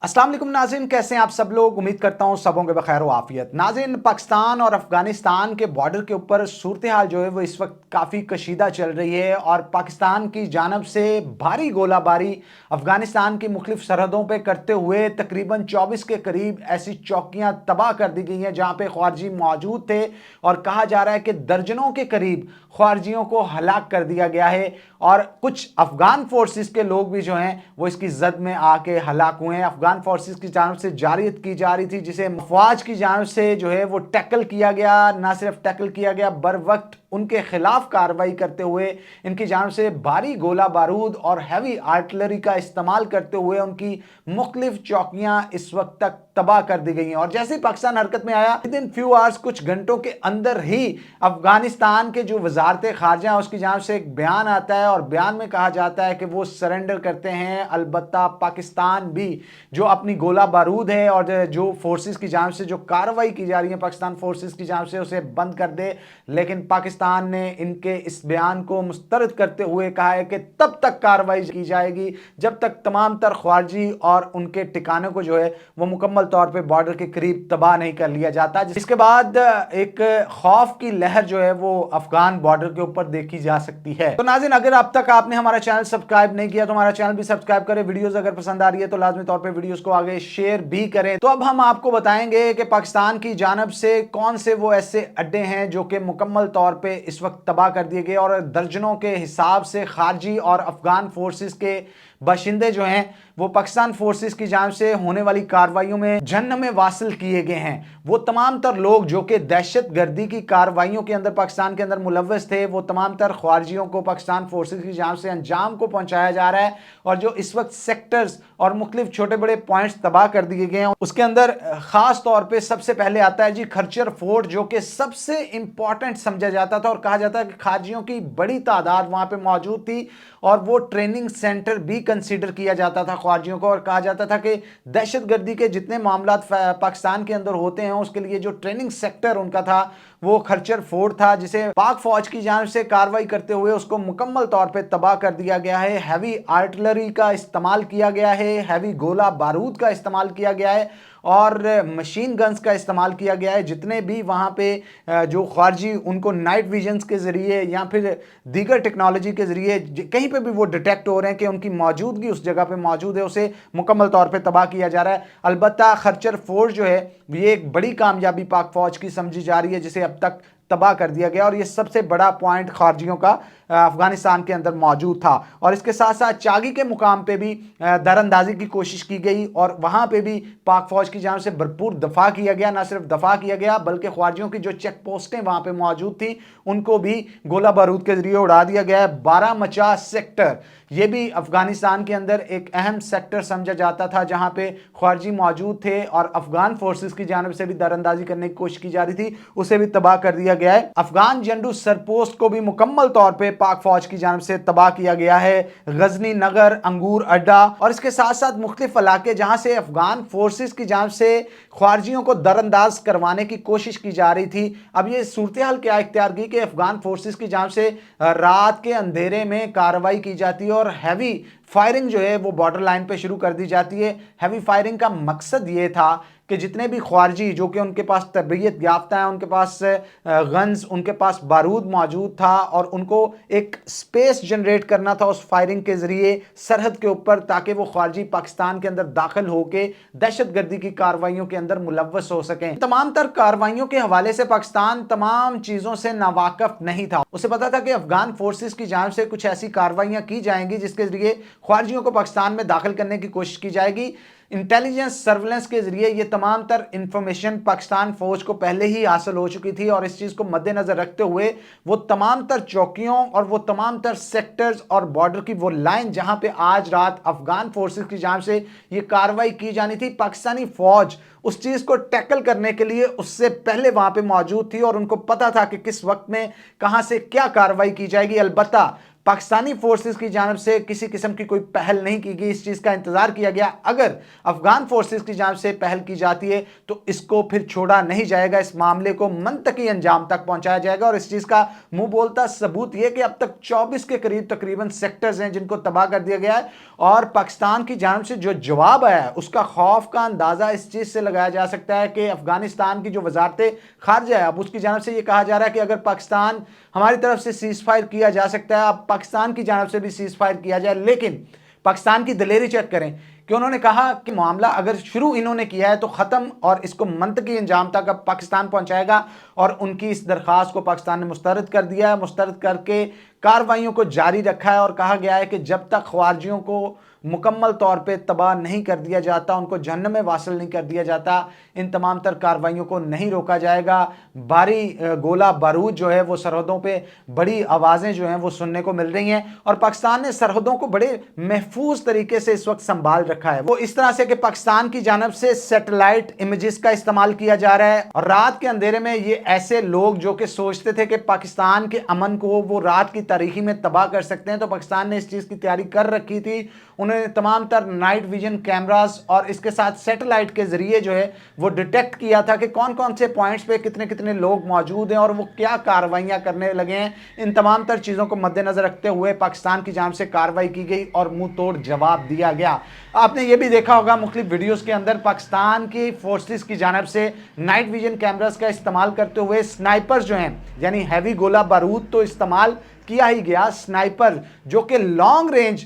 अस्सलाम वालेकुम नाज़रीन, कैसे हैं आप सब लोग। उम्मीद करता हूं सबों के बखैर आफियत। नाज़रीन, पाकिस्तान और अफगानिस्तान के बॉर्डर के ऊपर सूरत हाल जो है वो इस वक्त काफ़ी कशीदा चल रही है और पाकिस्तान की जानब से भारी गोलाबारी अफगानिस्तान की मुख्तलिफ सरहदों पर करते हुए तकरीबन 24 के करीब ऐसी चौकियां तबाह कर दी गई हैं जहां पे ख्वारजी मौजूद थे और कहा जा रहा है कि दर्जनों के करीब ख्वारजियों को हलाक कर दिया गया है और कुछ अफगान फोर्सेस के लोग भी जो हैं वो इसकी जद में आके हलाक हुए हैं। अफगान फोर्सेस की जानब से जारियत की जा रही थी जिसे अफवाज की जानब से जो है वो टैकल किया गया, ना सिर्फ टैकल किया गया बर वक्त उनके खिलाफ कार्रवाई करते हुए इनकी जानब से भारी गोला बारूद और हैवी आर्टिलरी का इस्तेमाल करते हुए उनकी मुख्तलिफ चौकियां इस वक्त तक तबाह कर दी गई हैं। और जैसे ही पाकिस्तान हरकत में आया विद इन फ्यू आवर्स, कुछ घंटों के अंदर ही अफगानिस्तान के जो वजारत खारजा उसकी जानब से एक बयान आता है और बयान में कहा जाता है कि वो सरेंडर करते हैं। अलबत्ता पाकिस्तान भी जो अपनी गोला बारूद है और जो फोर्सेस की जानब से जो कार्रवाई की जा रही है पाकिस्तान फोर्सेस की जानब से उसे बंद कर दे, लेकिन पाकिस्तान ने इनके इस बयान को मुस्तरद करते हुए कहा है कि तब तक कार्रवाई की जाएगी जब तक तमाम तर ख्वारजी और उनके ठिकाने को जो है वो मुकम्मल तौर पे बॉर्डर के करीब तबाह नहीं कर लिया जाता। जिसके बाद एक खौफ की लहर जो है वो अफगान बॉर्डर के ऊपर देखी जा सकती है। तो नाज़रीन, अगर अब तक आपने हमारा चैनल सब्सक्राइब नहीं किया तो हमारा चैनल भी सब्सक्राइब करें। वीडियोस अगर पसंद आ रही है तो लाजमी तौर पे वीडियोस को आगे शेयर भी करें। तो अब हम आपको बताएंगे कि पाकिस्तान की जानब से कौन से वो ऐसे अड्डे हैं जो कि मुकम्मल तौर पे इस वक्त तबाह कर दिए गए और दर्जनों के हिसाब से खारजी और अफगान फोर्सेस के बाशिंदे जो हैं वो पाकिस्तान फोर्सेस की जानब से होने वाली कार्रवाइयों में जन्न में वासिल किए गए हैं। वो तमाम तर लोग जो कि दहशत गर्दी की कार्रवाइयों के अंदर पाकिस्तान के अंदर मुलव्वस थे, वो तमाम तर ख्वारजियों को पाकिस्तान फोर्सेस की जानब से अंजाम को पहुंचाया जा रहा है और जो इस वक्त सेक्टर्स और मुख्तलिफ छोटे बड़े पॉइंट्स तबाह कर दिए गए हैं उसके अंदर खास तौर पर सबसे पहले आता है जी खर्चर फोर्ट, जो कि सबसे इंपॉर्टेंट समझा जाता था और कहा जाता है कि खारजियों की बड़ी तादाद वहां पर मौजूद थी और वो ट्रेनिंग सेंटर भी कंसीडर किया जाता था ख्वारजियों को और कहा जाता था कि दहशतगर्दी के जितने मामला पाकिस्तान के अंदर होते हैं उसके लिए जो ट्रेनिंग सेक्टर उनका था वो खर्चर फोर्ट था, जिसे पाक फौज की जानिब से कार्रवाई करते हुए उसको मुकम्मल तौर पे तबाह कर दिया गया है। हैवी आर्टिलरी का इस्तेमाल किया गया है, हैवी गोला बारूद का इस्तेमाल किया गया है और मशीन गन्स का इस्तेमाल किया गया है। जितने भी वहाँ पे जो ख्वारजी उनको नाइट विजन्स के ज़रिए या फिर दीगर टेक्नोलॉजी के ज़रिए कहीं पे भी वो डिटेक्ट हो रहे हैं कि उनकी मौजूदगी उस जगह पे मौजूद है, उसे मुकम्मल तौर पे तबाह किया जा रहा है। अलबत्ता खर्चर फोर्स जो है ये एक बड़ी कामयाबी पाक फौज की समझी जा रही है जिसे अब तक तबाह कर दिया गया और ये सबसे बड़ा पॉइंट खारजियों का अफगानिस्तान के अंदर मौजूद था। और इसके साथ साथ चागी के मुकाम पे भी दरअंदाजी की कोशिश की गई और वहां पे भी पाक फौज की जानिब से भरपूर दफा किया गया। ना सिर्फ दफा किया गया बल्कि ख्वारजियों की जो चेक पोस्टें वहां पे मौजूद थी उनको भी गोला बारूद के जरिए उड़ा दिया गया है। 12 सेक्टर ये भी अफगानिस्तान के अंदर एक अहम सेक्टर समझा जाता था जहां पे ख्वारजी मौजूद थे और अफगान फोर्सेस की जानिब से भी दरअंदाजी करने की कोशिश की जा रही थी, उसे भी तबाह कर दिया गया है। अफगान जंडू सरपोस्ट को भी मुकम्मल तौर पे पाक फौज की जानिब से तबाह किया गया है। गजनी नगर, अंगूर अड्डा और इसके साथ साथ मुख्तलिफ इलाके जहां से अफगान फोर्सेस की जानिब से ख्वारजियों को दरअंदाज करवाने की कोशिश की जा रही थी। अब ये सूरत हाल क्या इख्तियार की कि अफगान फोर्सेस की जानिब से रात के अंधेरे में कार्रवाई की जाती है और हैवी फायरिंग जो है वो बॉर्डर लाइन पे शुरू कर दी जाती है। हैवी फायरिंग का मकसद ये था कि जितने भी ख्वारजी जो कि उनके पास तरबियत याफ्ता है, उनके पास गन्स, उनके पास बारूद मौजूद था और उनको एक स्पेस जनरेट करना था उस फायरिंग के जरिए सरहद के ऊपर, ताकि वो ख्वारजी पाकिस्तान के अंदर दाखिल होके दहशतगर्दी की कार्रवाइयों के अंदर मुलव्वस हो सकें। तमाम तर कार्रवाइयों के हवाले से पाकिस्तान तमाम चीजों से नावाकिफ नहीं था। उसे पता था कि अफगान फोर्सेस की जानिब से कुछ ऐसी कार्रवाइयां की जाएंगी जिसके जरिए ख्वारजियों को पाकिस्तान में दाखिल करने की कोशिश की जाएगी। इंटेलिजेंस सर्विलेंस के जरिए ये तमाम तर इंफॉर्मेशन पाकिस्तान फौज को पहले ही हासिल हो चुकी थी और इस चीज को मद्देनजर रखते हुए वो तमाम तर चौकियों और वो तमाम तर सेक्टर्स और बॉर्डर की वो लाइन जहां पे आज रात अफगान फोर्सेस की जानिब से ये कार्रवाई की जानी थी, पाकिस्तानी फौज उस चीज को टैकल करने के लिए उससे पहले वहां पे मौजूद थी और उनको पता था कि किस वक्त में कहां से क्या कार्रवाई की जाएगी। अलबत्ता पाकिस्तानी फोर्सेस की जानब से किसी किस्म की कोई पहल नहीं की गई, इस चीज़ का इंतज़ार किया गया। अगर अफगान फोर्सेस की जानब से पहल की जाती है तो इसको फिर छोड़ा नहीं जाएगा, इस मामले को मंतकी अंजाम तक पहुंचाया जाएगा। और इस चीज़ का मुंह बोलता सबूत यह कि अब तक 24 के करीब तकरीबन सेक्टर्स हैं जिनको तबाह कर दिया गया है, और पाकिस्तान की जानब से जो जवाब आया है उसका खौफ का अंदाज़ा इस चीज़ से लगाया जा सकता है कि अफगानिस्तान की जो वजारत खारजा है, अब उसकी जानब से ये कहा जा रहा है कि अगर पाकिस्तान हमारी तरफ से सीज फायर किया जा सकता है, अब पाकिस्तान की जानब से भी सीज फायर किया जाए। लेकिन पाकिस्तान की दलेरी चेक करें कि उन्होंने कहा कि मामला अगर शुरू इन्होंने किया है तो ख़त्म, और इसको मंतकी अंजाम तक अब पाकिस्तान पहुंचाएगा। और उनकी इस दरख्वास्त को पाकिस्तान ने मुस्तरद कर दिया है, मुस्तरद करके कार्रवाइयों को जारी रखा है, और कहा गया है कि जब तक ख्वारिजियों को मुकम्मल तौर पे तबाह नहीं कर दिया जाता, उनको जहन्नम में वासिल नहीं कर दिया जाता, इन तमाम तर कार्रवाइयों को नहीं रोका जाएगा। भारी गोला बारूद जो है वो सरहदों पे बड़ी आवाज़ें जो हैं वो सुनने को मिल रही हैं, और पाकिस्तान ने सरहदों को बड़े महफूज तरीके से इस वक्त संभाल रखा है। वो इस तरह से कि पाकिस्तान की जानब से सैटेलाइट इमेजेस का इस्तेमाल किया जा रहा है, और रात के अंधेरे में ये ऐसे लोग जो कि सोचते थे कि पाकिस्तान के अमन को वो रात की तारीखी में तबाह कर सकते हैं, तो पाकिस्तान ने इस चीज़ की तैयारी कर रखी थी। उन्होंने तमाम तर नाइट विजन कैमरास और इसके साथ सैटेलाइट के जरिए जो है वो डिटेक्ट किया था कि कौन कौन से पॉइंट्स पे कितने कितने लोग मौजूद हैं और वो क्या कार्रवाइयाँ करने लगे हैं। इन तमाम तर चीज़ों को मद्देनज़र रखते हुए पाकिस्तान की जानिब से कार्रवाई की गई और मुंह तोड़ जवाब दिया गया। आपने ये भी देखा होगा मुख्तलिफ वीडियोज़ के अंदर पाकिस्तान की फोर्सेस की जानिब से नाइट विजन कैमरास का इस्तेमाल करते हुए स्नाइपर्स जो हैं, यानी हैवी गोला बारूद तो इस्तेमाल किया ही गया, स्नाइपर जो कि लॉन्ग रेंज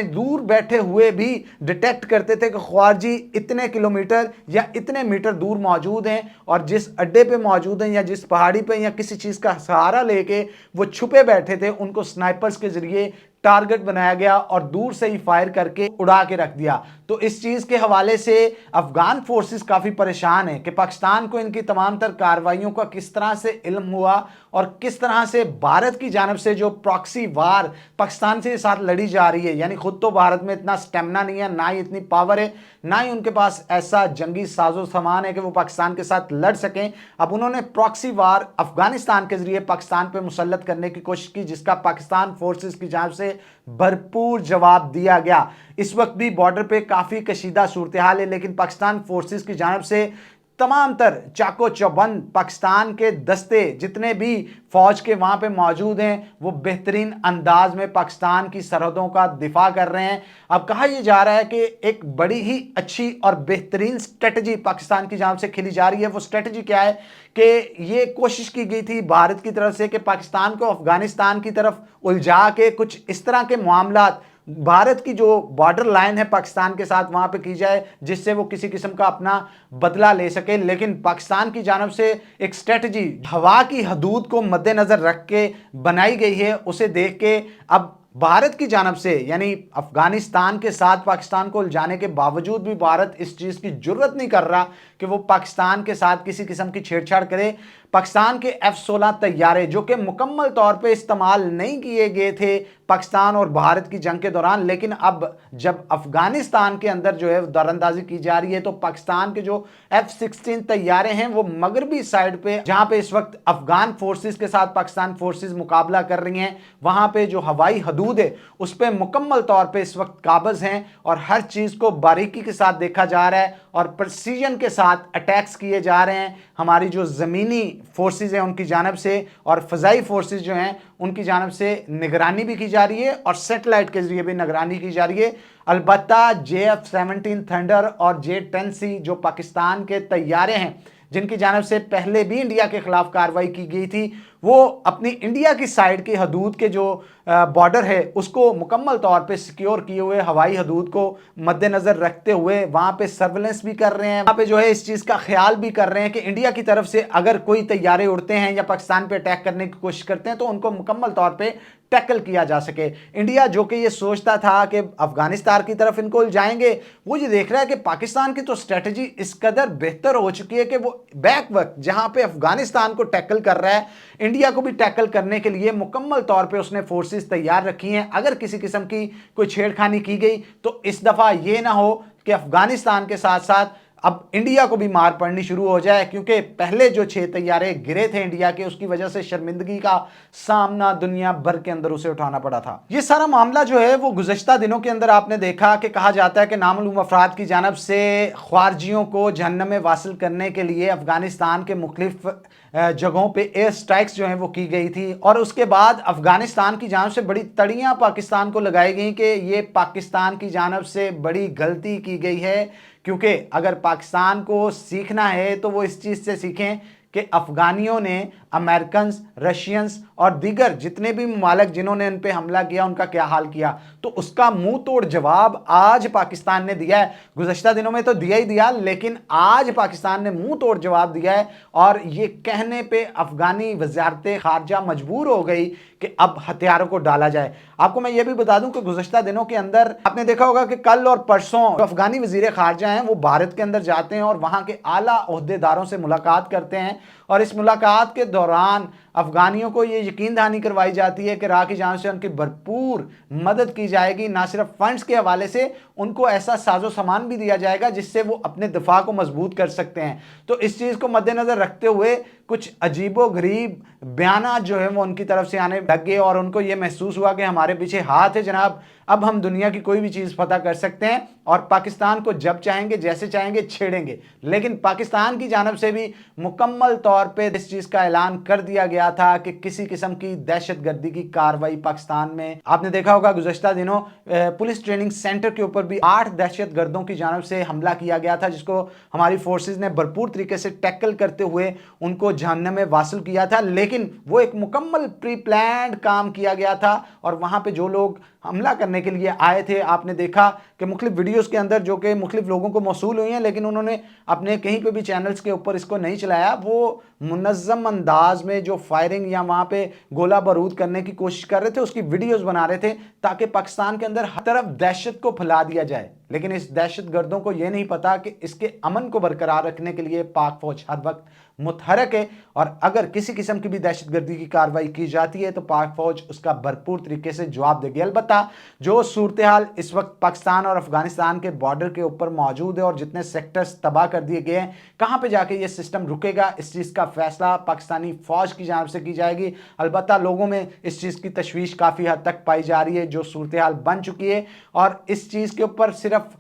दूर बैठे हुए भी डिटेक्ट करते थे कि ख्वारजी इतने किलोमीटर या इतने मीटर दूर मौजूद हैं, और जिस अड्डे पे मौजूद हैं या जिस पहाड़ी पे या किसी चीज़ का सहारा लेके वो छुपे बैठे थे, उनको स्नाइपर्स के जरिए टारगेट बनाया गया और दूर से ही फायर करके उड़ा के रख दिया। तो इस चीज़ के हवाले से अफगान फोर्सेस काफ़ी परेशान हैं कि पाकिस्तान को इनकी तमाम तर कार्रवाइयों का किस तरह से इल्म हुआ और किस तरह से भारत की जानब से जो प्रॉक्सी वार पाकिस्तान से साथ लड़ी जा रही है, यानी खुद तो भारत में इतना स्टेमिना नहीं है, ना ही इतनी पावर है, ना ही उनके पास ऐसा जंगी साजो सामान है कि वो पाकिस्तान के साथ लड़ सकें। अब उन्होंने प्रॉक्सी वार अफगानिस्तान के जरिए पाकिस्तान पे मुसल्लत करने की कोशिश की, जिसका पाकिस्तान फोर्सेस की जानब से भरपूर जवाब दिया गया। इस वक्त भी बॉर्डर पे काफ़ी कशीदा सूरत हाल है, लेकिन पाकिस्तान फोर्सेस की जानब से तमाम तर चाको चौबंद पाकिस्तान के दस्ते जितने भी फौज के वहाँ पे मौजूद हैं वो बेहतरीन अंदाज में पाकिस्तान की सरहदों का दिफा कर रहे हैं। अब कहा यह जा रहा है कि एक बड़ी ही अच्छी और बेहतरीन स्ट्रेटजी पाकिस्तान की जानिब से खिली जा रही है। वो स्ट्रेटजी क्या है कि ये कोशिश की गई थी भारत की तरफ से कि पाकिस्तान को अफगानिस्तान की तरफ उलझा के कुछ इस तरह के मामलात भारत की जो बॉर्डर लाइन है पाकिस्तान के साथ वहाँ पे की जाए जिससे वो किसी किस्म का अपना बदला ले सके। लेकिन पाकिस्तान की जानब से एक स्ट्रेटजी हवा की हदूद को मद्देनज़र रख के बनाई गई है, उसे देख के अब भारत की जानब से यानी अफगानिस्तान के साथ पाकिस्तान को उलझाने के बावजूद भी भारत इस चीज़ की जुर्रत नहीं कर रहा कि वो पाकिस्तान के साथ किसी किस्म की छेड़छाड़ करे। पाकिस्तान के F-16 तैयारे जो कि मुकम्मल तौर पे इस्तेमाल नहीं किए गए थे पाकिस्तान और भारत की जंग के दौरान, लेकिन अब जब अफगानिस्तान के अंदर जो है दौरंदाजी की जा रही है तो पाकिस्तान के जो F-16 तैयारे हैं वो मगरबी साइड पे जहां पे इस वक्त अफगान फोर्सेस के साथ पाकिस्तान फोर्सेस मुकाबला कर रही हैं, वहां पे जो हवाई हदूद है उस पर मुकम्मल तौर पे इस वक्त काबिज हैं और हर चीज़ को बारीकी के साथ देखा जा रहा है और प्रिसीजन के साथ अटैक्स किए जा रहे हैं। हमारी जो ज़मीनी फोर्सेस हैं उनकी जानब से और फ़ज़ाई फोर्सेस जो हैं उनकी जानब से निगरानी भी की जा रही है और सेटेलाइट के जरिए भी निगरानी की जा रही है। अलबत्ता JF-17 थंडर और J-10C जो पाकिस्तान के तैयारे हैं जिनकी जानब से पहले भी इंडिया के खिलाफ कार्रवाई की गई थी, वो अपनी इंडिया की साइड के हदूद के जो बॉर्डर है उसको मुकम्मल तौर पे सिक्योर किए हुए हवाई हदूद को मद्देनज़र रखते हुए वहाँ पे सर्वेलेंस भी कर रहे हैं, वहाँ पे जो है इस चीज़ का ख्याल भी कर रहे हैं कि इंडिया की तरफ से अगर कोई तैयारे उड़ते हैं या पाकिस्तान पे अटैक करने की कोशिश करते हैं तो उनको मुकम्मल तौर पे टैकल किया जा सके। इंडिया जो कि ये सोचता था कि अफगानिस्तान की तरफ इनको उलझाएंगे, वो ये देख रहा है कि पाकिस्तान की तो स्ट्रेटजी इस कदर बेहतर हो चुकी है कि वो बैक वक्त जहाँ पे अफगानिस्तान को टैकल कर रहा है, इंडिया को भी टैकल करने के लिए मुकम्मल तौर पे उसने फोर्सेस तैयार रखी हैं। अगर किसी किस्म की कोई छेड़खानी की गई तो इस दफ़ा ये ना हो कि अफगानिस्तान के साथ साथ अब इंडिया को भी मार पड़नी शुरू हो जाए, क्योंकि पहले जो 6 तैयारे गिरे थे इंडिया के, उसकी वजह से शर्मिंदगी का सामना दुनिया भर के अंदर उसे उठाना पड़ा था। ये सारा मामला जो है वो गुज़श्ता दिनों के अंदर आपने देखा कि कहा जाता है कि नामालूम अफराद की जानब से ख्वारजियों को जहन्नम में वासिल करने के लिए अफगानिस्तान के मुख्तलिफ जगहों पे एयर स्ट्राइक्स जो हैं वो की गई थी, और उसके बाद अफगानिस्तान की जानब से बड़ी तड़ियां पाकिस्तान को लगाई गई कि ये पाकिस्तान की जानब से बड़ी गलती की गई है, क्योंकि अगर पाकिस्तान को सीखना है तो वो इस चीज़ से सीखें कि अफगानियों ने अमेरिकन्स, रशियंस और दीगर जितने भी ममालिक जिन्होंने इन पे हमला किया उनका क्या हाल किया। तो उसका मुंह तोड़ जवाब आज पाकिस्तान ने दिया है। गुज़श्ता दिनों में तो दिया ही दिया, लेकिन आज पाकिस्तान ने मुंह तोड़ जवाब दिया है, और ये कहने पे अफगानी वज़ारत ख़ारजा मजबूर हो गई कि अब हथियारों को डाला जाए। आपको मैं ये भी बता दूं कि गुज़श्ता दिनों के अंदर आपने देखा होगा कि कल और परसों अफगानी वज़ीर ख़ारजा हैं वो भारत के अंदर जाते हैं और वहाँ के आला ओहदेदारों से मुलाकात करते हैं, और इस मुलाकात के दौरान अफगानियों को ये यकीन दहानी करवाई जाती है कि राह की जान से उनकी भरपूर मदद की जाएगी। ना सिर्फ फंड्स के हवाले से, उनको ऐसा साजो सामान भी दिया जाएगा जिससे वो अपने दिफा को मजबूत कर सकते हैं। तो इस चीज़ को मद्देनज़र रखते हुए कुछ अजीबो गरीब बयानात जो है वो उनकी तरफ से आने लग गए, और उनको ये महसूस हुआ कि हमारे पीछे हाथ है जनाब, अब हम दुनिया की कोई भी चीज़ फतह कर सकते हैं और पाकिस्तान को जब चाहेंगे जैसे चाहेंगे छेड़ेंगे। लेकिन पाकिस्तान की जानब से भी मुकम्मल तौर पे इस चीज़ का ऐलान कर दिया गया था कि किसी किस्म की दहशतगर्दी की कार्रवाई पाकिस्तान में, आपने देखा होगा गुज़श्ता दिनों पुलिस ट्रेनिंग सेंटर के ऊपर भी 8 दहशतगर्दों की जानब से हमला किया गया था, जिसको हमारी फोर्सेज ने भरपूर तरीके से टैकल करते हुए उनको जहन्नम में वासिल किया था। लेकिन वो एक मुकम्मल प्री प्लान्ड काम किया गया था, और वहाँ पे जो लोग हमला करने के लिए आए थे, आपने देखा कि मुख्तलिफ वीडियोस के अंदर जो कि मुख्तलिफ लोगों को मौसूल हुई हैं, लेकिन उन्होंने अपने कहीं पे भी चैनल्स के ऊपर इसको नहीं चलाया। वो मुनज़्ज़म अंदाज में जो फायरिंग या वहाँ पे गोला बारूद करने की कोशिश कर रहे थे उसकी वीडियोस बना रहे थे, ताकि पाकिस्तान के अंदर हर तरफ दहशत को फैला दिया जाए। लेकिन इस दहशत गर्दों को यह नहीं पता कि इसके अमन को बरकरार रखने के लिए पाक फौज हर वक्त मुतहरक है, और अगर किसी किस्म की भी दहशतगर्दी की कार्रवाई की जाती है तो पाक फौज उसका भरपूर तरीके से जवाब देगी। अलबत्ता जो सूरत हाल इस वक्त पाकिस्तान और अफगानिस्तान के बॉर्डर के ऊपर मौजूद है और जितने सेक्टर्स तबाह कर दिए गए हैं, कहाँ पे जाके ये सिस्टम रुकेगा, इस चीज़ का फैसला पाकिस्तानी फौज की जानब से की जाएगी। अलबत्ता लोगों में इस चीज़ की तशवीश काफ़ी हद तक पाई जा रही है जो सूरत हाल बन चुकी है, और इस चीज़ के ऊपर सिर्फ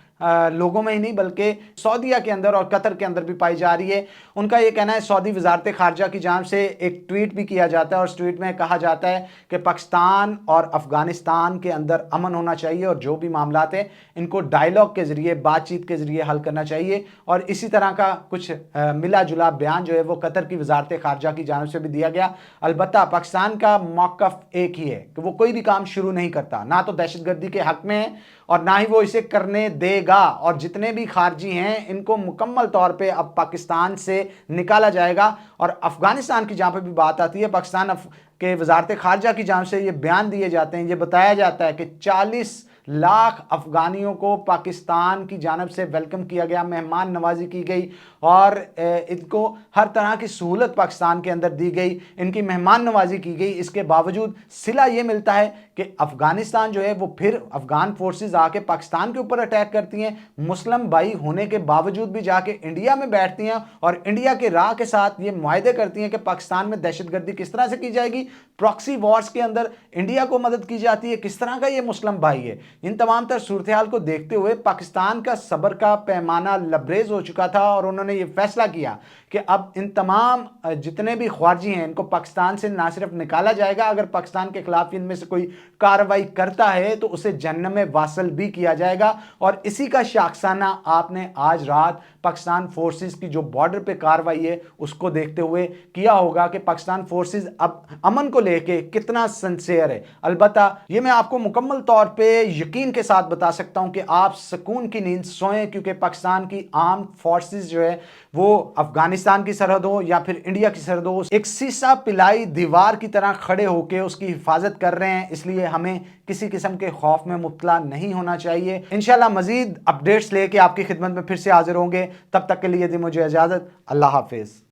लोगों में ही नहीं बल्कि सऊदीया के अंदर और कतर के अंदर भी पाई जा रही है। उनका ये कहना है, सऊदी वज़ारत ख़ारजा की जानिब से एक ट्वीट भी किया जाता है, और उस ट्वीट में कहा जाता है कि पाकिस्तान और अफ़गानिस्तान के अंदर अमन होना चाहिए, और जो भी मामलात हैं इनको डायलॉग के ज़रिए, बातचीत के ज़रिए हल करना चाहिए। और इसी तरह का कुछ मिला जुला बयान जो है वो कतर की वज़ारत ख़ारजा की जानिब से भी दिया गया। अलबत्ता पाकिस्तान का मौक़िफ़ एक ही है कि वो कोई भी काम शुरू नहीं करता, ना तो दहशतगर्दी के हक़ में है और ना ही वो इसे करने देगा, और जितने भी खारजी हैं इनको मुकम्मल तौर पे अब पाकिस्तान से निकाला जाएगा। और अफगानिस्तान की जहाँ पे भी बात आती है, पाकिस्तान के वज़ारत ख़ारजा की जानिब से ये बयान दिए जाते हैं, ये बताया जाता है कि 40 लाख अफगानियों को पाकिस्तान की जानिब से वेलकम किया गया, मेहमान नवाजी की गई, और इनको हर तरह की सहूलत पाकिस्तान के अंदर दी गई, इनकी मेहमान नवाजी की गई। इसके बावजूद सिला ये मिलता है कि अफगानिस्तान जो है वो फिर अफगान फोर्सेस आके पाकिस्तान के ऊपर अटैक करती हैं, मुस्लिम भाई होने के बावजूद भी जाके इंडिया में बैठती हैं और इंडिया के राह के साथ ये मुआहदे करती हैं कि पाकिस्तान में दहशतगर्दी किस तरह से की जाएगी, प्रॉक्सी वॉर्स के अंदर इंडिया को मदद की जाती है, किस तरह का ये मुस्लिम भाई है। इन तमाम तर सूरत हाल को देखते हुए पाकिस्तान का सब्र का पैमाना लबरेज हो चुका था, और उन्होंने ये फैसला किया कि अब इन तमाम जितने भी ख्वारजी हैं इनको पाकिस्तान से ना सिर्फ निकाला जाएगा, अगर पाकिस्तान के खिलाफ इनमें से कोई कार्रवाई करता है तो उसे जहन्नम में वासल भी किया जाएगा। और इसी का शाखसाना आपने आज रात पाकिस्तान फोर्सेस की जो बॉर्डर पे कार्रवाई है उसको देखते हुए किया होगा कि पाकिस्तान फोर्सेस अब अमन को लेके कितना सिंसियर है। अलबत्ता ये मैं आपको मुकम्मल तौर पे यकीन के साथ बता सकता हूं कि आप सुकून की नींद सोएं, क्योंकि पाकिस्तान की आर्म्ड फोर्सेस जो है वो अफगानिस्तान की सरहद हो या फिर इंडिया की सरहद हो, एक सीसा पिलाई दीवार की तरह खड़े होकर उसकी हिफाजत कर रहे हैं। इसलिए हमें किसी किस्म के खौफ में मुब्तला नहीं होना चाहिए। इंशाल्लाह मजीद अपडेट्स लेके आपकी खिदमत में फिर से हाजिर होंगे, तब तक के लिए दी मुझे इजाजत। अल्लाह हाफिज।